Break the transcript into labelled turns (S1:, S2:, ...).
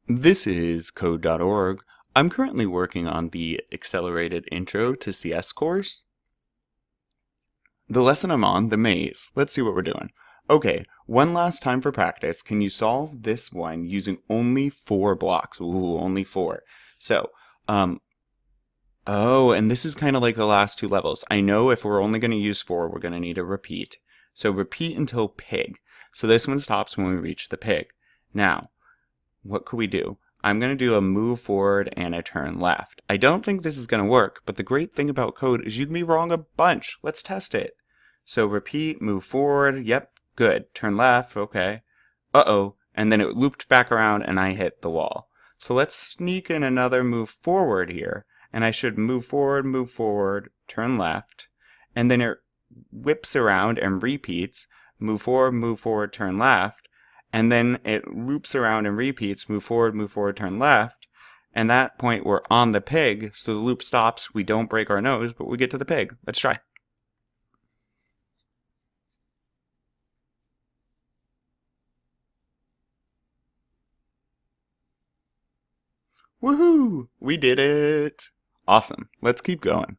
S1: This is Code.org. I'm currently working on the Accelerated Intro to CS course. The lesson I'm on, the maze. Let's see what we're doing. Okay, one last time for practice. Can you solve this one using only 4 blocks? Ooh, only 4. So, oh, and this is kind of like the last 2 levels. I know if we're only going to use 4, we're going to need a repeat. So repeat until pig. So this one stops when we reach the pig. Now, what could we do? I'm going to do a move forward and a turn left. I don't think this is going to work, but the great thing about code is you can be wrong a bunch. Let's test it. So repeat, move forward. Yep, good. Turn left. Okay. Uh-oh. And then it looped back around and I hit the wall. So let's sneak in another move forward here. And I should move forward, turn left. And then it whips around and repeats. Move forward, turn left. And then it loops around and repeats, move forward, turn left. And at that point, we're on the pig, so the loop stops. We don't break our nose, but we get to the pig. Let's try. Woohoo! We did it! Awesome. Let's keep going.